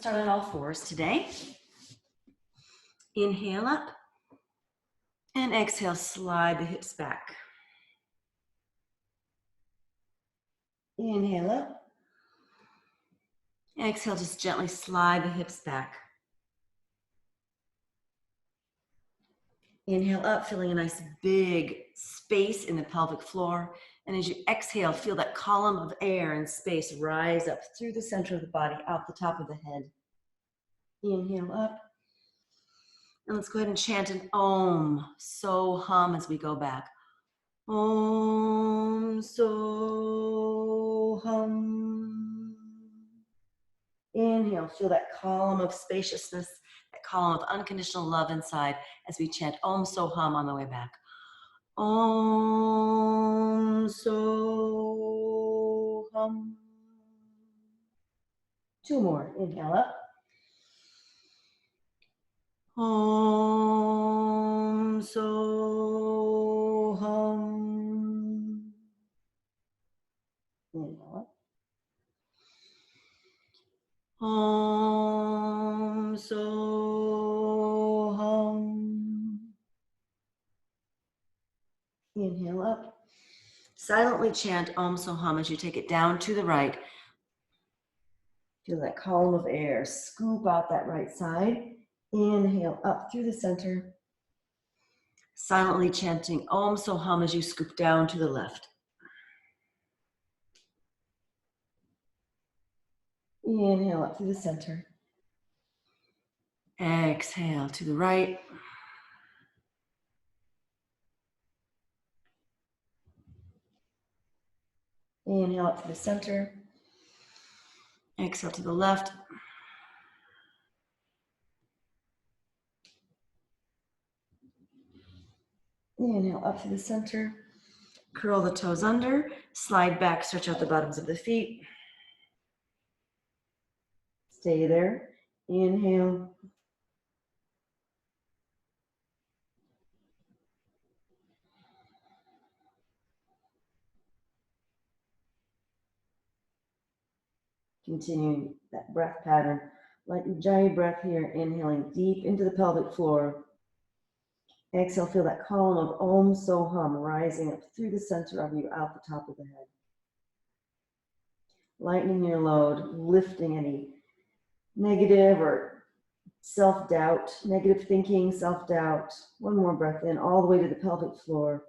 Let's start on all fours today. Inhale up and exhale, slide the hips back. Inhale up. Exhale, just gently slide the hips back. Inhale up, feeling a nice big space in the pelvic floor. And as you exhale, feel that column of air and space rise up through the center of the body, out the top of the head. Inhale up. And let's go ahead and chant an Om, SoHum as we go back. Om, SoHum. Inhale, feel that column of spaciousness, that column of unconditional love inside as we chant Om, SoHum on the way back. Om, SoHum. Two more. Inhale up. Om, SoHum. Inhale up. Om, SoHum. Inhale up. Silently chant Om, SoHum as you take it down to the right. Feel that column of air. Scoop out that right side. Inhale up through the center. Silently chanting Om, SoHum as you scoop down to the left. Inhale up through the center. Exhale to the right. Inhale up to the center. Exhale to the left. Inhale up to the center. Curl the toes under. Slide back, stretch out the bottoms of the feet. Stay there. Inhale. Continuing that breath pattern. Light Ujjayi breath here, inhaling deep into the pelvic floor. Exhale, feel that column of Om, SoHum rising up through the center of you, out the top of the head. Lightening your load, lifting any negative or self-doubt, negative thinking, self-doubt. One more breath in, all the way to the pelvic floor.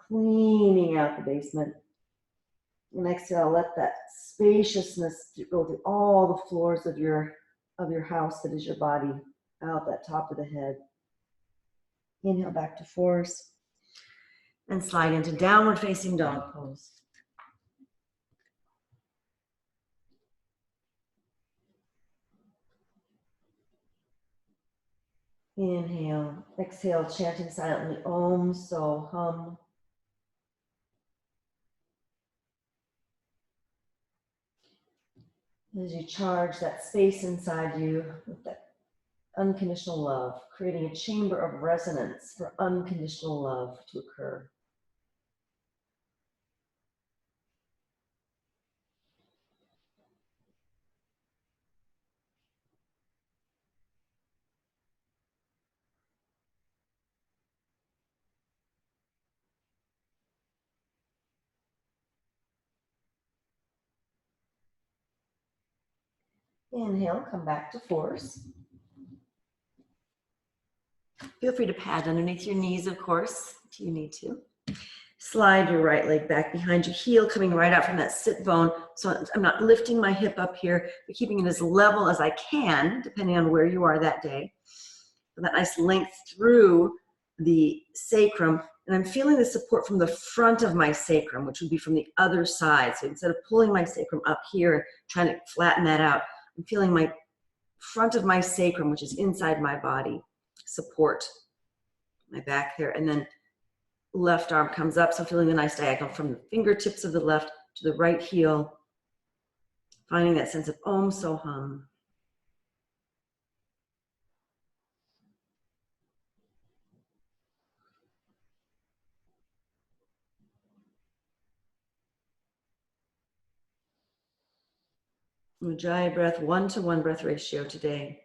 Cleaning out the basement. And exhale, let that spaciousness go through all the floors of your house that is your body, out that top of the head. Inhale back to fours. And slide into downward facing dog pose. Inhale, exhale, chanting silently Om, SoHum. As you charge that space inside you with that unconditional love, creating a chamber of resonance for unconditional love to occur. Inhale, come back to fours. Feel free to pad underneath your knees, of course, if you need to. Slide your right leg back behind your heel, coming right out from that sit bone. So I'm not lifting my hip up here, but keeping it as level as I can, depending on where you are that day. And that nice length through the sacrum. And I'm feeling the support from the front of my sacrum, which would be from the other side. So instead of pulling my sacrum up here, trying to flatten that out, I'm feeling my front of my sacrum, which is inside my body, support my back there. And then left arm comes up, so feeling the nice diagonal from the fingertips of the left to the right heel, finding that sense of Om, SoHum. Ujjayi breath, 1-to-1 breath ratio today.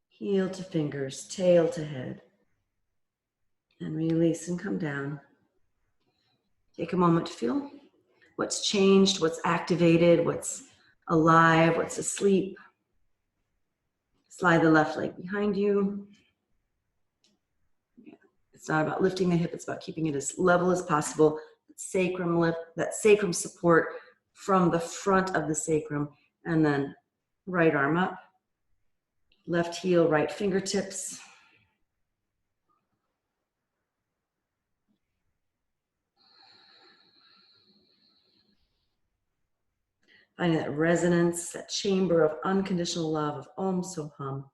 Heel to fingers, tail to head. And release and come down. Take a moment to feel what's changed, what's activated, what's alive, what's asleep. Slide the left leg behind you. It's not about lifting the hip, it's about keeping it as level as possible. Sacrum lift, that sacrum support from the front of the sacrum, and then right arm up, left heel, right fingertips. Finding that resonance, that chamber of unconditional love of Om SoHum.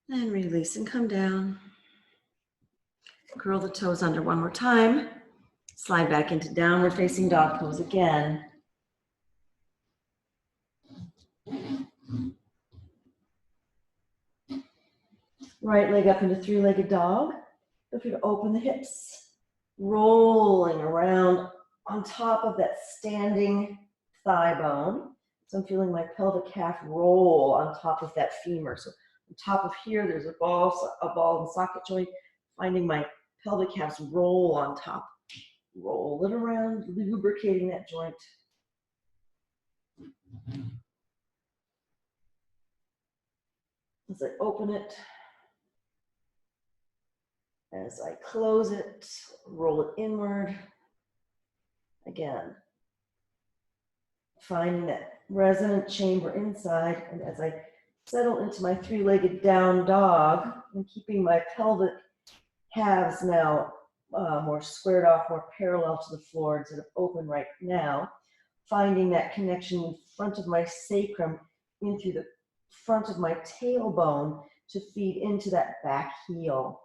And release and come down. Curl the toes under one more time. Slide back into downward facing dog pose again. Right leg up into three-legged dog. Feel free to open the hips, rolling around on top of that standing thigh bone. So I'm feeling my pelvic calf roll on top of that femur. So on top of here, there's a ball and socket joint. Finding my pelvic calves roll on top. Roll it around, lubricating that joint. As I open it, as I close it, roll it inward. Again, finding that resonant chamber inside, and as I settle into my three-legged down dog, and keeping my pelvic calves now more squared off, more parallel to the floor instead of open right now, finding that connection in front of my sacrum in through the front of my tailbone to feed into that back heel.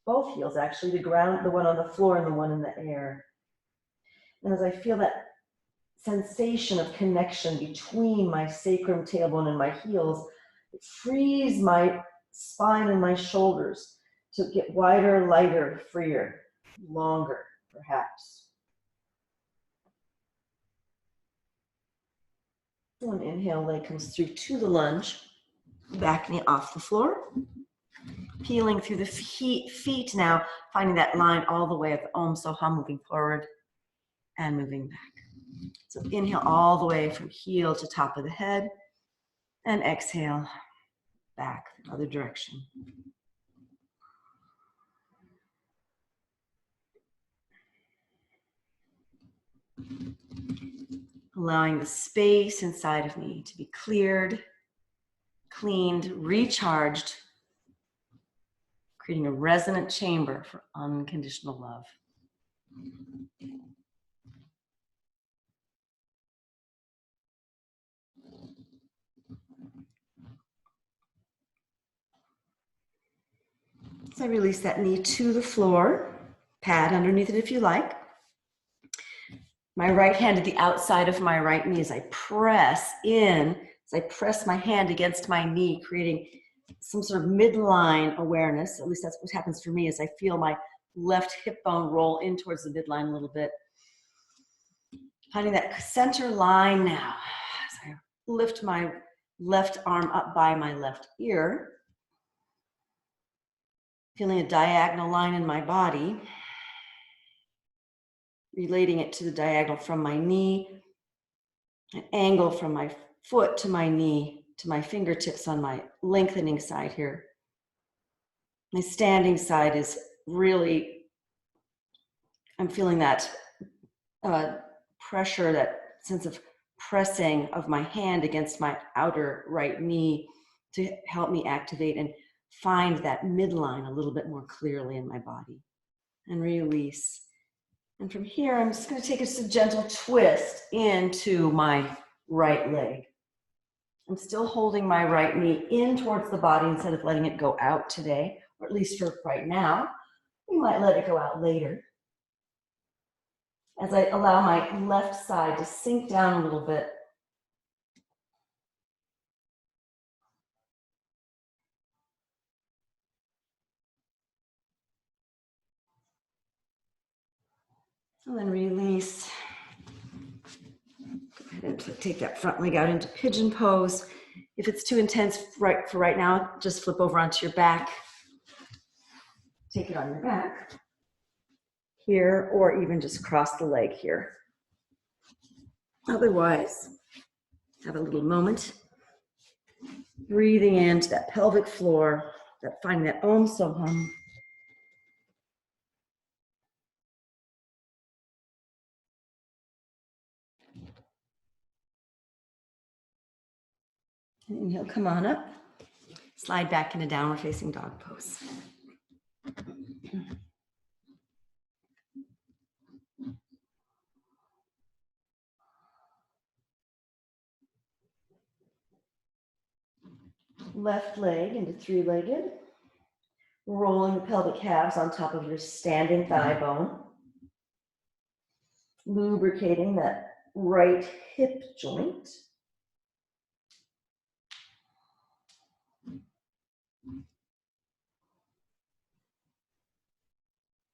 Both heels actually, the ground, the one on the floor and the one in the air. And as I feel that sensation of connection between my sacrum, tailbone, and my heels, it frees my spine and my shoulders to get wider, lighter, freer, longer, perhaps. One inhale, leg comes through to the lunge, back knee off the floor. Peeling through the feet now, finding that line all the way of the Om SoHum, moving forward and moving back. So inhale all the way from heel to top of the head, and exhale back the other direction. Allowing the space inside of me to be cleared, cleaned, recharged, creating a resonant chamber for unconditional love. So I release that knee to the floor, pad underneath it if you like. My right hand at the outside of my right knee as I press in, as I press my hand against my knee, creating some sort of midline awareness. At least that's what happens for me as I feel my left hip bone roll in towards the midline a little bit. Finding that center line now as I lift my left arm up by my left ear. Feeling a diagonal line in my body. Relating it to the diagonal from my knee, an angle from my foot to my knee, to my fingertips on my lengthening side here. My standing side is really, I'm feeling that pressure, that sense of pressing of my hand against my outer right knee to help me activate and find that midline a little bit more clearly in my body. And release. And from here, I'm just going to take a gentle twist into my right leg. I'm still holding my right knee in towards the body instead of letting it go out today, or at least for right now. We might let it go out later. As I allow my left side to sink down a little bit. And then release. Go ahead and take that front leg out into pigeon pose. If it's too intense for right now, just flip over onto your back. Take it on your back here, or even just cross the leg here. Otherwise, have a little moment. Breathing into that pelvic floor, finding that Om SoHum. Inhale, come on up. Slide back into downward facing dog pose. Left leg into three-legged. Rolling the pelvic calves on top of your standing thigh bone. Lubricating that right hip joint.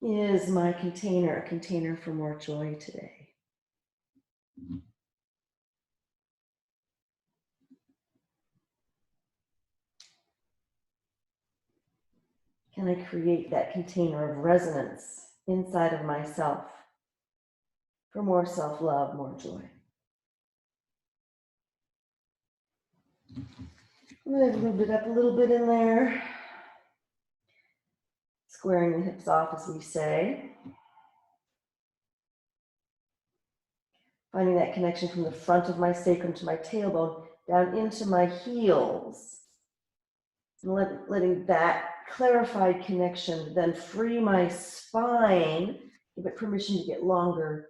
Is my container a container for more joy today? Can I create that container of resonance inside of myself for more self-love, more joy? I'm going to move it up a little bit in there. Squaring the hips off, as we say. Finding that connection from the front of my sacrum to my tailbone down into my heels. And letting that clarified connection then free my spine, give it permission to get longer,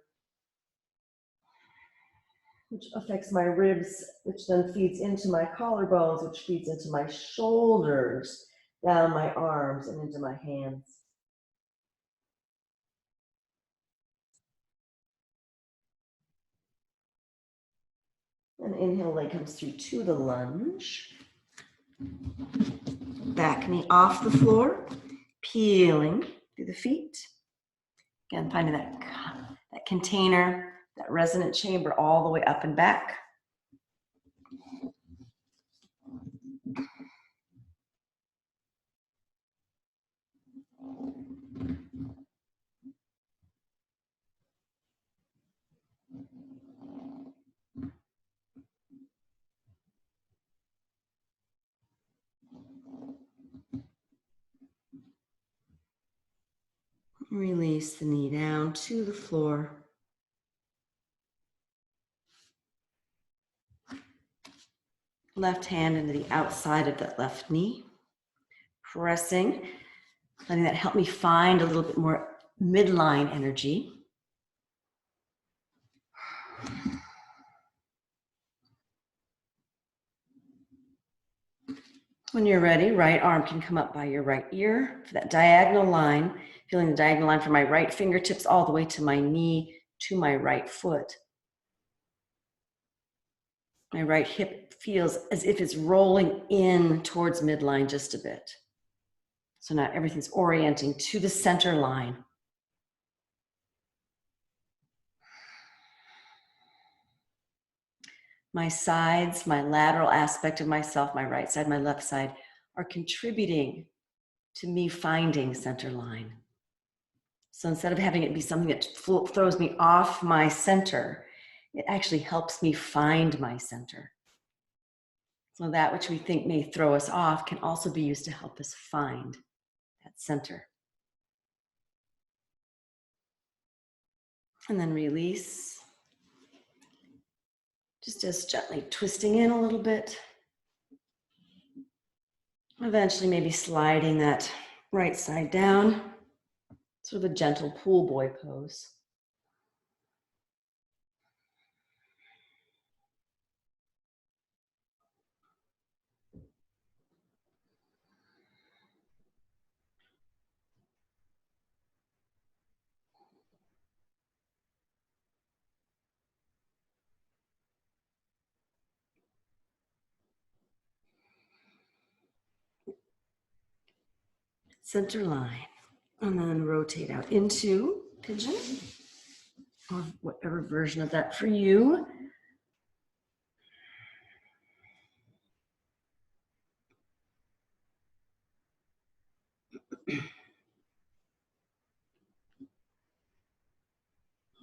which affects my ribs, which then feeds into my collarbones, which feeds into my shoulders, down my arms and into my hands. And inhale, leg comes through to the lunge. Back knee off the floor, peeling through the feet. Again, finding that container, that resonant chamber all the way up and back. Release the knee down to the floor. Left hand into the outside of that left knee. Pressing, letting that help me find a little bit more midline energy. When you're ready, right arm can come up by your right ear for that diagonal line, feeling the diagonal line from my right fingertips all the way to my knee to my right foot. My right hip feels as if it's rolling in towards midline just a bit. So now everything's orienting to the center line. My sides, my lateral aspect of myself, my right side, my left side, are contributing to me finding center line. So instead of having it be something that throws me off my center, it actually helps me find my center. So that which we think may throw us off can also be used to help us find that center. And then release. Just gently twisting in a little bit. Eventually maybe sliding that right side down. Sort of a gentle pool boy pose. center line. And then rotate out into pigeon, or whatever version of that for you.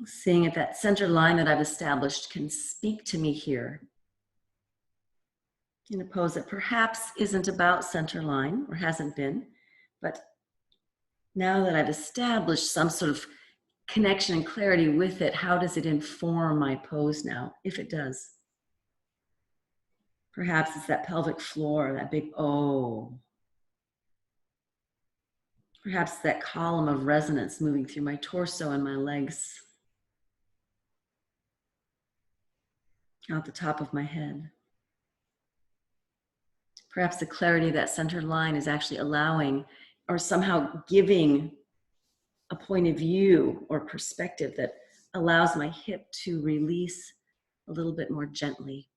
Seeing if that center line that I've established can speak to me here in a pose that perhaps isn't about center line or hasn't been, but now that I've established some sort of connection and clarity with it, how does it inform my pose now, if it does? Perhaps it's that pelvic floor, that big O. Perhaps that column of resonance moving through my torso and my legs, out the top of my head. Perhaps the clarity of that center line is actually allowing or somehow giving a point of view or perspective that allows my hip to release a little bit more gently,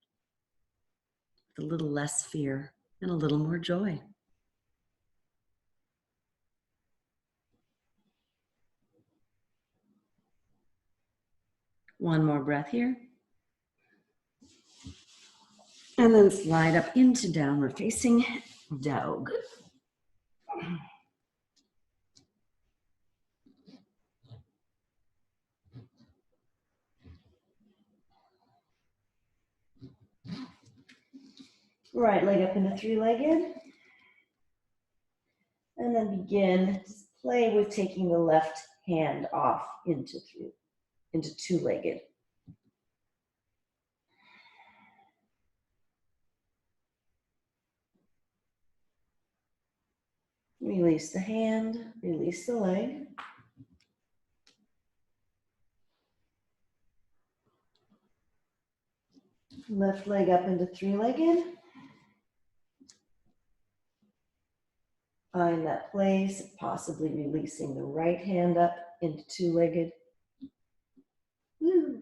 with a little less fear and a little more joy. One more breath here. And then slide up into downward facing dog. Right leg up into three-legged. And then begin to play with taking the left hand off into two-legged. Release the hand, release the leg. Left leg up into three-legged. Find that place, possibly releasing the right hand up into two-legged. Woo.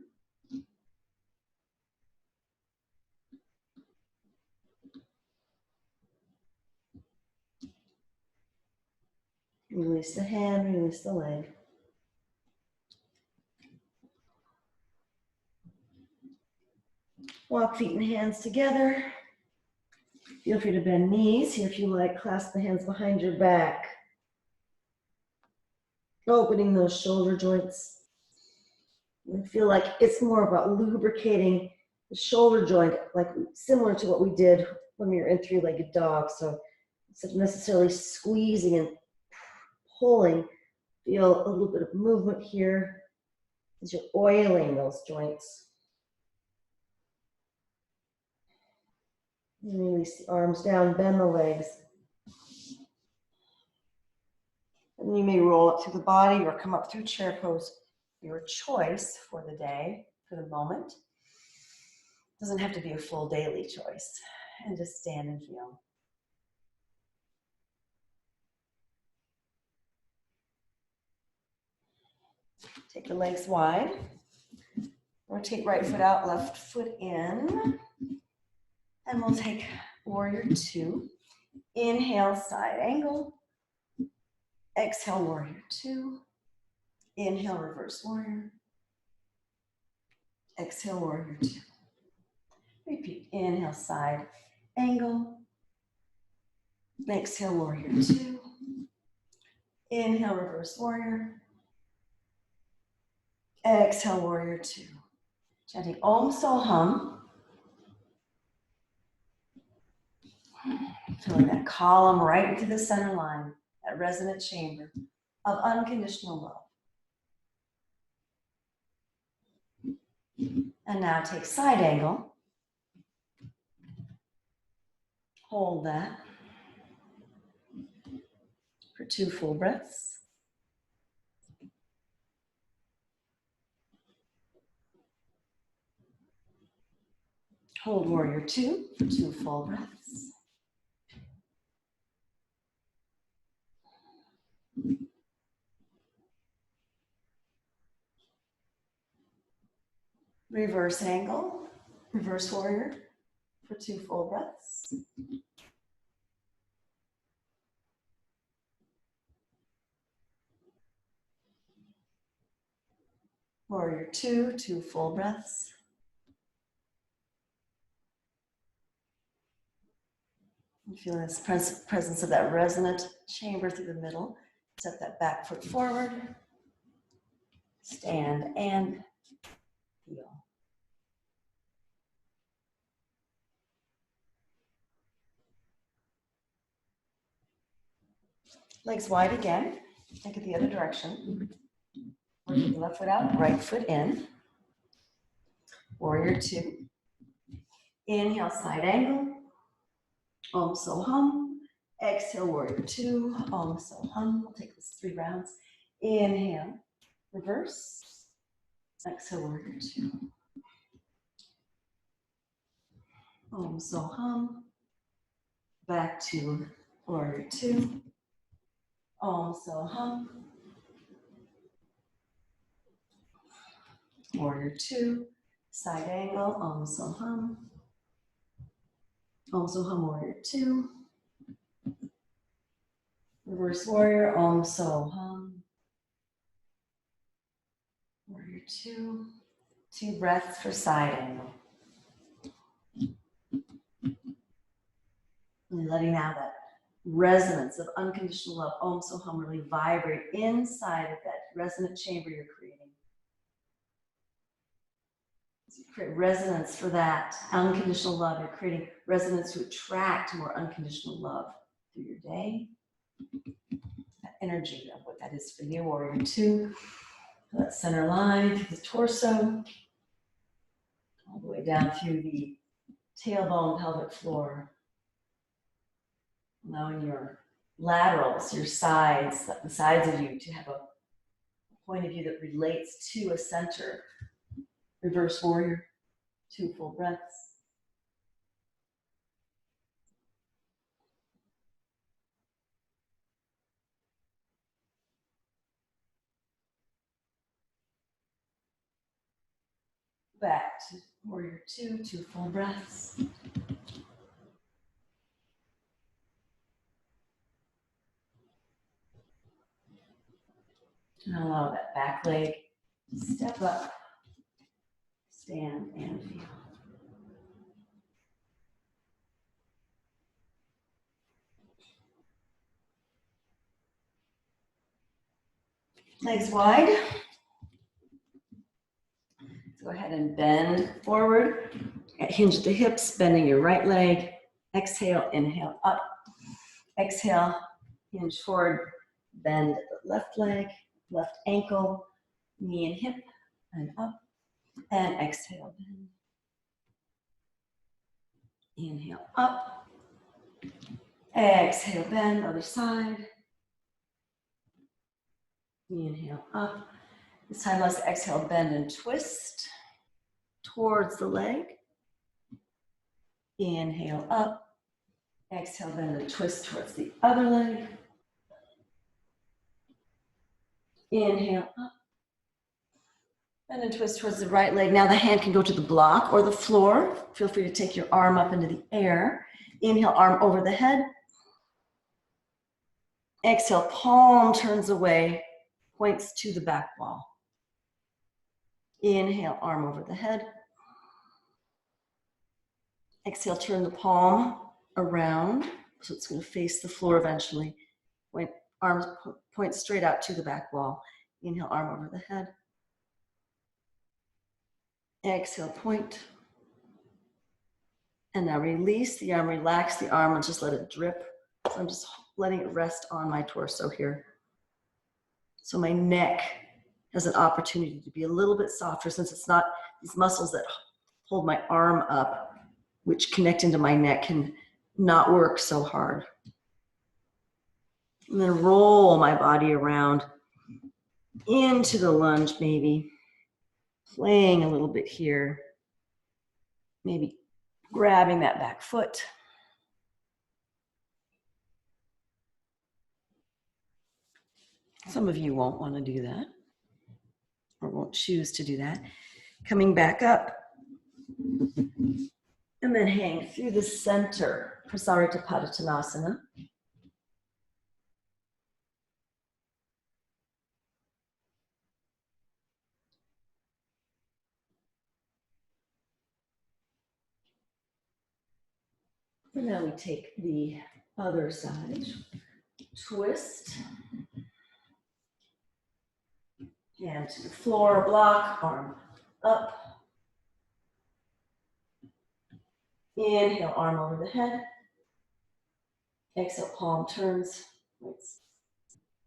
Release the hand, release the leg. Walk feet and hands together. Feel free to bend knees. Here, if you like, clasp the hands behind your back. Opening those shoulder joints. I feel like it's more about lubricating the shoulder joint, like similar to what we did when we were in three-legged dog. So instead of necessarily squeezing and pulling, feel a little bit of movement here as you're oiling those joints. And release the arms down, bend the legs. And you may roll up through the body or come up through chair pose, your choice for the day, for the moment. Doesn't have to be a full daily choice. And just stand and feel. Take the legs wide. Rotate right foot out, left foot in. And we'll take warrior two. Inhale, side angle. Exhale, warrior two. Inhale, reverse warrior. Exhale, warrior two. Repeat. Inhale, side angle. Exhale, warrior two. Inhale, reverse warrior. Exhale, warrior two. Chanting Om SoHum. Filling that column right into the center line, that resonant chamber of unconditional love. And now take side angle. Hold that for 2 full breaths. Hold warrior two for 2 full breaths. Reverse angle, reverse warrior for 2 full breaths. Warrior two, 2 full breaths. And feel this presence of that resonant chamber through the middle. Step that back foot forward. Stand and feel. Legs wide again. Take it the other direction. Working the left foot out, right foot in. Warrior two. Inhale, side angle. Om SoHum. Exhale, warrior two. Om SoHum. We'll take this 3 rounds. Inhale, reverse. Exhale, warrior two. Om SoHum. Back to warrior two. Om SoHum. Warrior two. Side angle. Om SoHum. Om SoHum, warrior two. Reverse warrior, Om SoHum. Warrior two. 2 breaths for side angle. And letting out that resonance of unconditional love, Om SoHum, really vibrate inside of that resonant chamber you're creating. As you create resonance for that unconditional love, you're creating resonance to attract more unconditional love through your day. That energy of what that is for you, warrior two. That center line through the torso, all the way down through the tailbone, pelvic floor. Allowing your laterals, your sides, the sides of you to have a point of view that relates to a center. Reverse warrior, 2 full breaths. Back to warrior two, 2 full breaths. And allow that back leg to step up, stand and feel. Legs wide. Go ahead and bend forward. Hinge at the hips, bending your right leg. Exhale, inhale up. Exhale, hinge forward, bend the left leg, left ankle, knee and hip, and up. And exhale, bend. Inhale, up. Exhale, bend, other side. Inhale, up. This time let's exhale, bend and twist towards the leg. Inhale, up. Exhale, bend and twist towards the other leg. Inhale, up. Bend and twist towards the right leg. Now the hand can go to the block or the floor. Feel free to take your arm up into the air. Inhale, arm over the head. Exhale, palm turns away, points to the back wall. Inhale, arm over the head. Exhale, turn the palm around, so it's going to face the floor eventually. Arms point straight out to the back wall. Inhale, arm over the head. Exhale, point. And now release the arm, relax the arm, and just let it drip. So I'm just letting it rest on my torso here. So my neck has an opportunity to be a little bit softer, since it's not these muscles that hold my arm up, which connect into my neck, can not work so hard. And then roll my body around into the lunge, maybe playing a little bit here, maybe grabbing that back foot. Some of you won't want to do that, or won't choose to do that. Coming back up, and then hang through the center, Prasarita Padottanasana. And now we take the other side, twist, hand to the floor, block, arm up. Inhale, arm over the head. Exhale, palm turns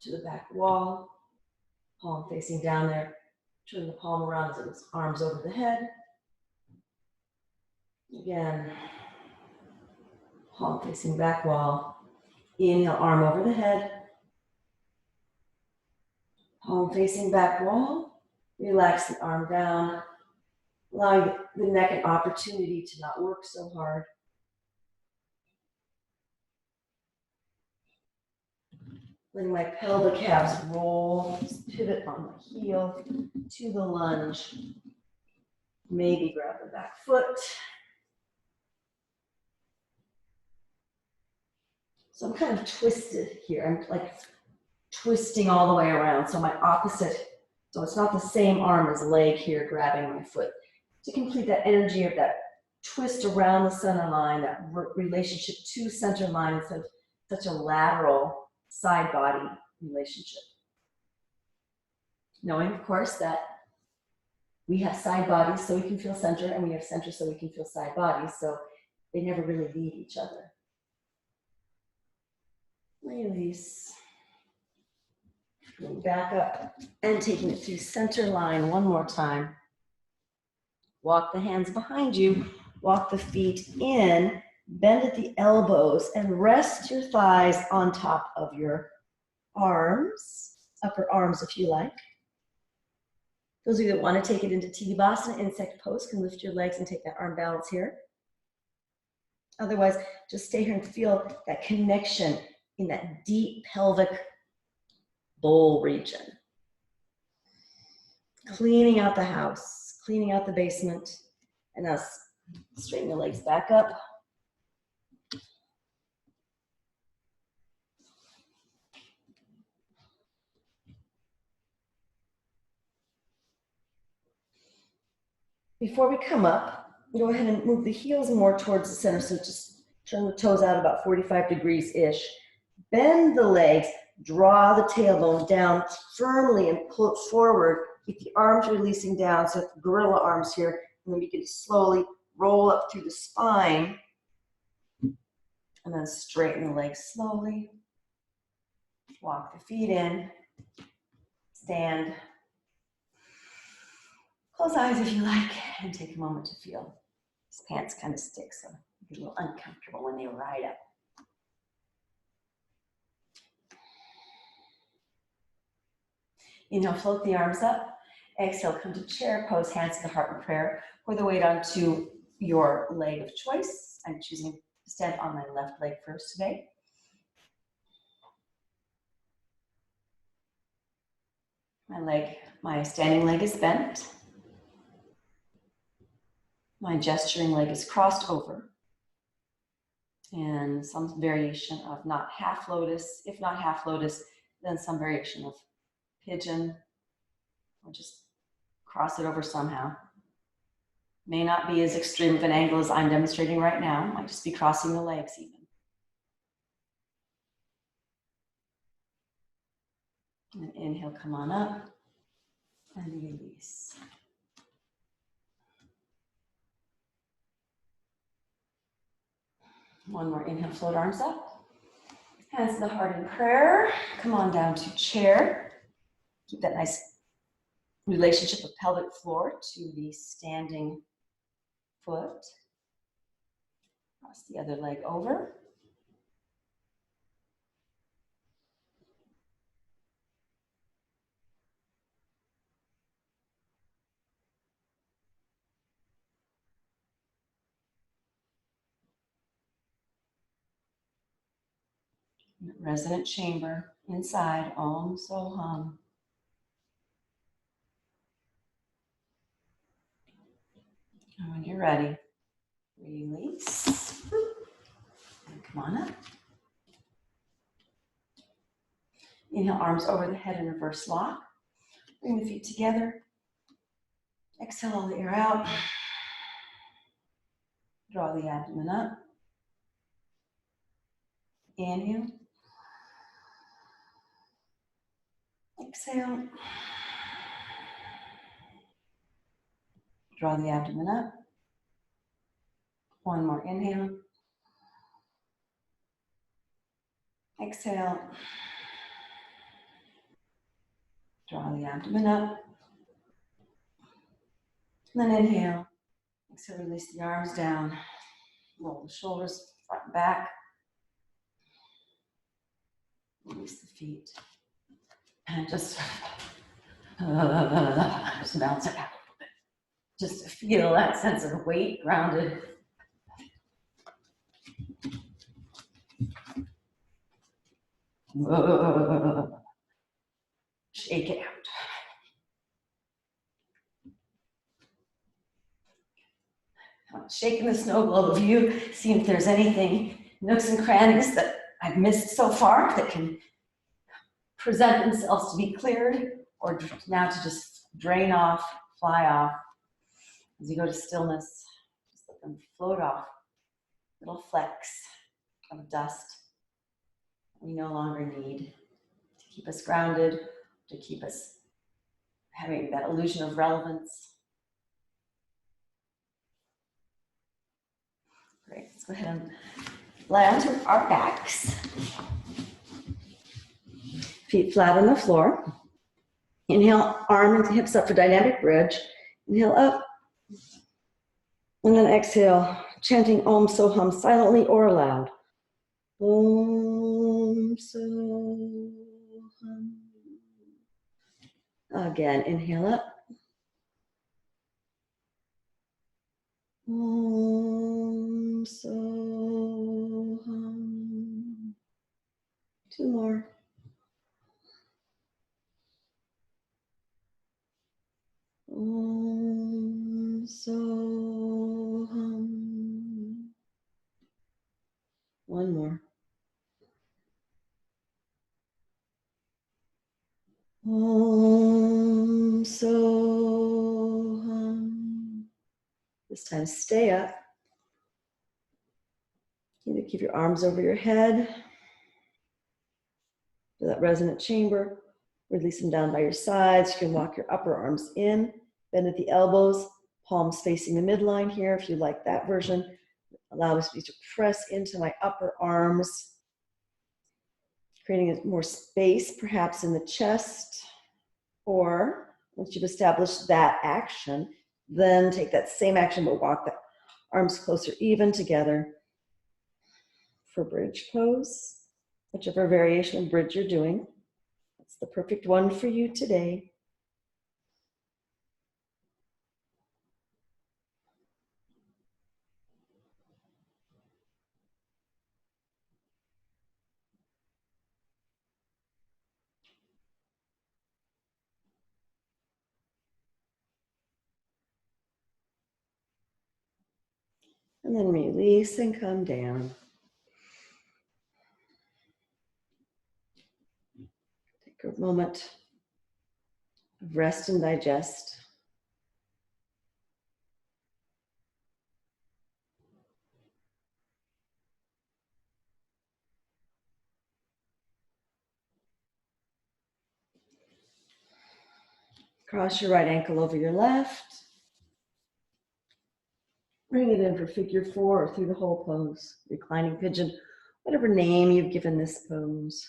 to the back wall. Palm facing down there. Turn the palm around as it was arms over the head. Again, palm facing back wall. Inhale, arm over the head. Palm facing back wall. Relax the arm down, allowing the neck an opportunity to not work so hard. Letting my pelvic calves roll, just pivot on my heel to the lunge. Maybe grab the back foot. So I'm kind of twisted here. I'm like twisting all the way around. So my opposite, so it's not the same arm as leg here grabbing my foot. To complete that energy of that twist around the center line, that relationship to center line instead of such a lateral side body relationship. Knowing, of course, that we have side bodies so we can feel center, and we have center so we can feel side bodies, so they never really leave each other. Release. Going back up and taking it through center line one more time. Walk the hands behind you, walk the feet in, bend at the elbows, and rest your thighs on top of your arms, upper arms if you like. Those of you that want to take it into Tadasana, insect pose, can lift your legs and take that arm balance here. Otherwise, just stay here and feel that connection in that deep pelvic bowl region. Cleaning out the house, cleaning out the basement, and now straighten the legs back up. Before we come up, go ahead and move the heels more towards the center. So just turn the toes out about 45 degrees-ish. Bend the legs, draw the tailbone down firmly and pull it forward. Keep the arms releasing down, so gorilla arms here. And then you can slowly roll up through the spine. And then straighten the legs slowly. Walk the feet in. Stand. Close eyes if you like, and take a moment to feel. These pants kind of stick, so you get a little uncomfortable when they ride up. Inhale, float the arms up. Exhale, come to chair pose, hands to the heart in prayer. Pour the weight onto your leg of choice. I'm choosing to stand on my left leg first today. My standing leg is bent. My gesturing leg is crossed over. And some variation of not half lotus. If not half lotus, then some variation of pigeon, or just cross it over somehow. May not be as extreme of an angle as I'm demonstrating right now. Might just be crossing the legs even. And inhale, come on up, and release. One more inhale, float arms up. Hands to the heart in prayer. Come on down to chair. Keep that nice relationship of pelvic floor to the standing foot. Cross the other leg over. Resonant chamber inside, Om SoHum. And when you're ready, release. And come on up. Inhale, arms over the head in reverse lock. Bring the feet together. Exhale all the air out. Draw the abdomen up. Inhale. Exhale. Draw the abdomen up. One more inhale. Exhale. Draw the abdomen up. And then inhale. Exhale, release the arms down. Roll the shoulders front and back. Release the feet. And just bounce it out a little bit. Just to feel that sense of weight, grounded. Shake it out. Shaking the snow globe of you, see if there's anything, nooks and crannies that I've missed so far that can present themselves to be cleared, or now to just drain off, fly off. As you go to stillness, just let them float off. Little flecks of dust we no longer need to keep us grounded, to keep us having that illusion of relevance. Great, let's go ahead and lie onto our backs. Feet flat on the floor. Inhale, arm and hips up for dynamic bridge. Inhale up. And then exhale, chanting Om SoHum silently or aloud. Om SoHum. Again, inhale up. Om SoHum. Two more. Om SoHum. One more. Om SoHum. This time stay up. Either keep your arms over your head, to that resonant chamber, release them down by your sides. You can walk your upper arms in, bend at the elbows, palms facing the midline here if you like that version. Allow me to press into my upper arms, creating more space perhaps in the chest. Or once you've established that action, then take that same action but walk the arms closer even together for bridge pose. Whichever variation of bridge you're doing, it's the perfect one for you today. And then release and come down. Take a moment of rest and digest. Cross your right ankle over your left. Bring it in for figure four or through the whole pose. Reclining pigeon, whatever name you've given this pose.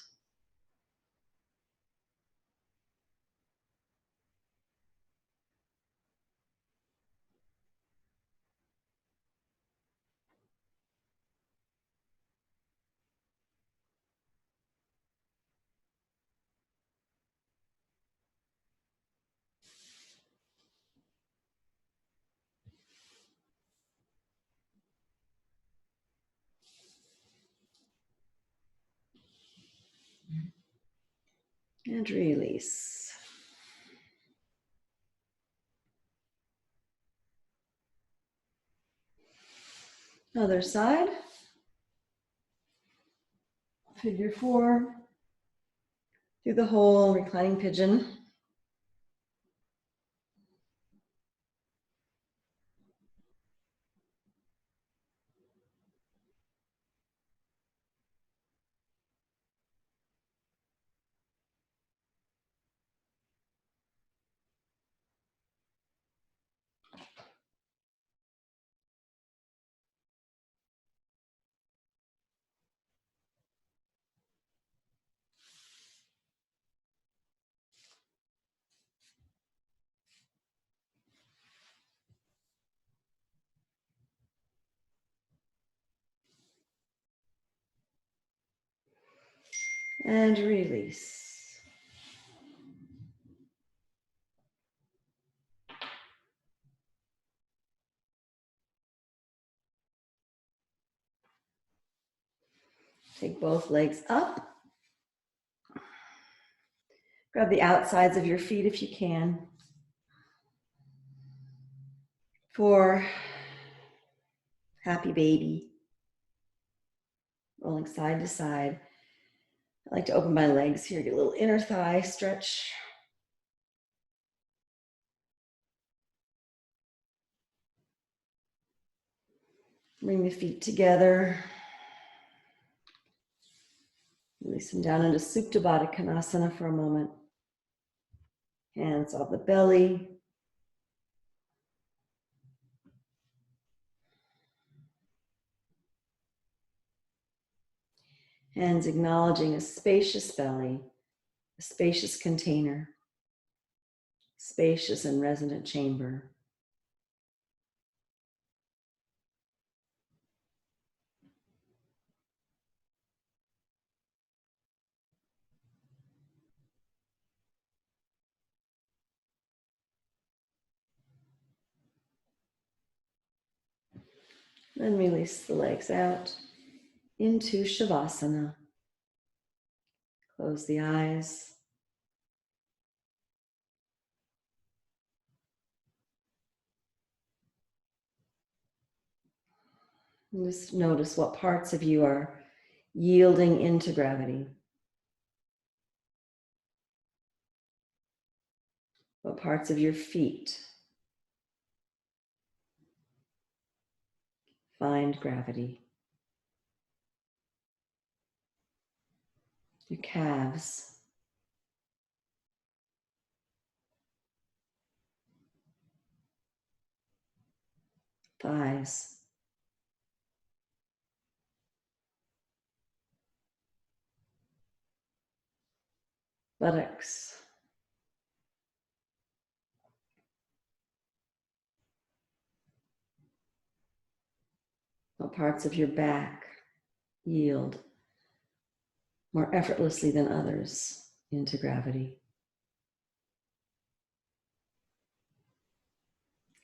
And release. Other side. Figure four. Through the whole reclining pigeon. And release. Take both legs up. Grab the outsides of your feet if you can. For happy baby. Rolling side to side. I like to open my legs here, get a little inner thigh stretch. Bring the feet together. Release them down into Supta Baddha Konasana for a moment. Hands off the belly. Hands acknowledging a spacious belly, a spacious container, spacious and resonant chamber. Then release the legs out into Shavasana. Close the eyes. And just notice what parts of you are yielding into gravity. What parts of your feet find gravity. Your calves. Thighs. Buttocks. What parts of your back yield more effortlessly than others into gravity.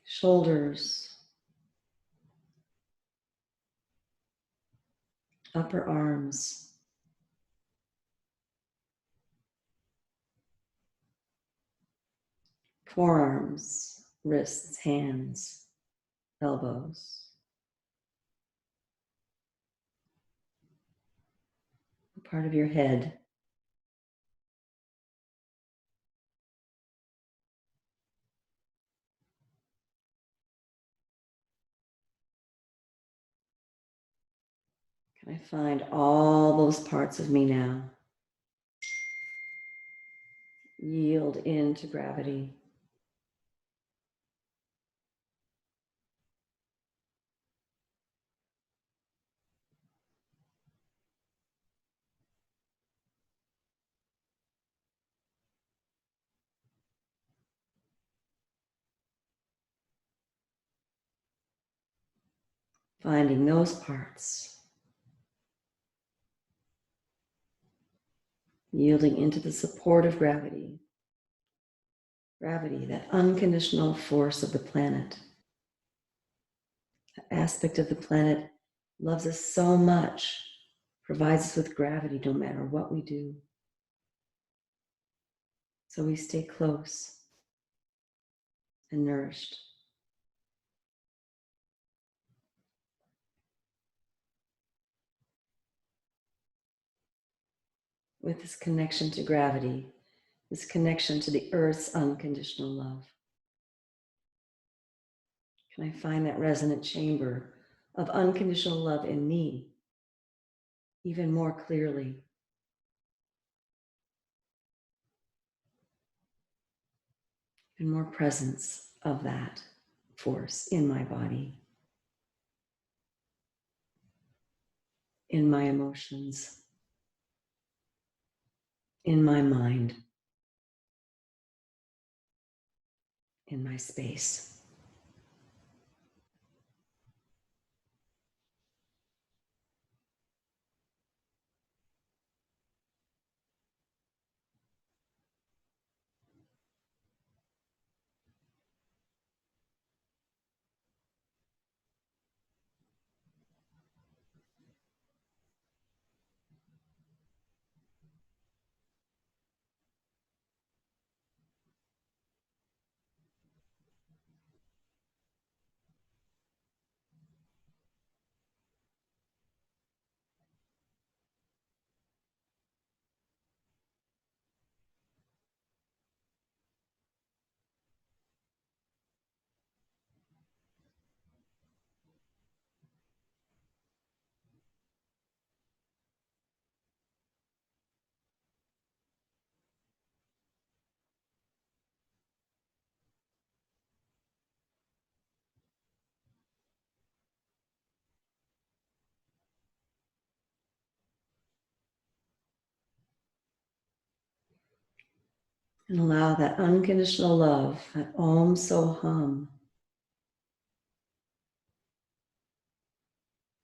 Shoulders. Upper arms. Forearms, wrists, hands, elbows. Part of your head. Can I find all those parts of me now? Yield into gravity. Finding those parts. Yielding into the support of gravity. Gravity, that unconditional force of the planet. That aspect of the planet loves us so much, provides us with gravity no matter what we do. So we stay close and nourished. With this connection to gravity, this connection to the earth's unconditional love. Can I find that resonant chamber of unconditional love in me even more clearly? And more presence of that force in my body, in my emotions, in my mind, in my space. And allow that unconditional love, that Om SoHum,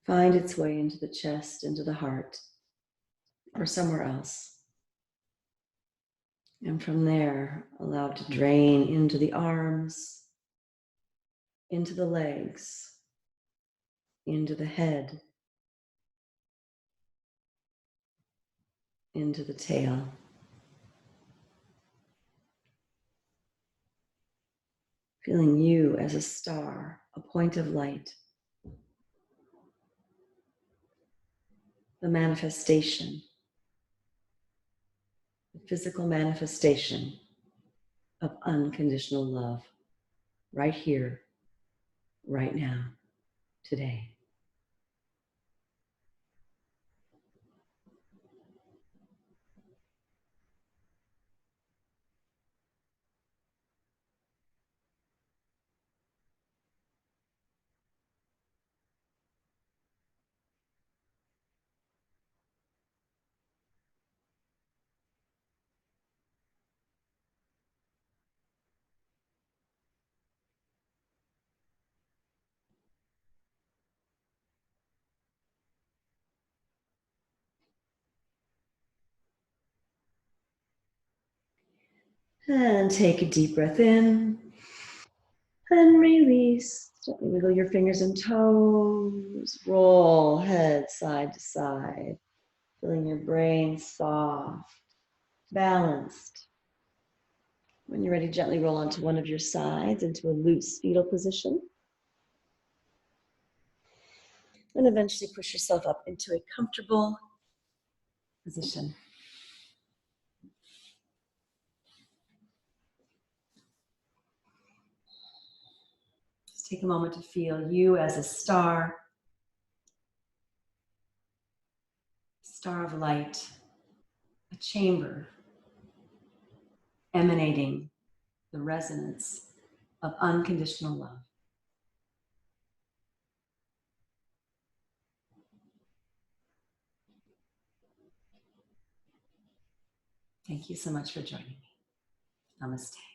find its way into the chest, into the heart, or somewhere else. And from there, allow it to drain into the arms, into the legs, into the head, into the tail. Feeling you as a star, a point of light, the manifestation, the physical manifestation of unconditional love right here, right now, today. And take a deep breath in and release. Gently wiggle your fingers and toes. Roll head side to side, feeling your brain soft, balanced. When you're ready, gently roll onto one of your sides into a loose fetal position. And eventually push yourself up into a comfortable position. Just take a moment to feel you as a star of light, a chamber emanating the resonance of unconditional love. Thank you so much for joining me. Namaste.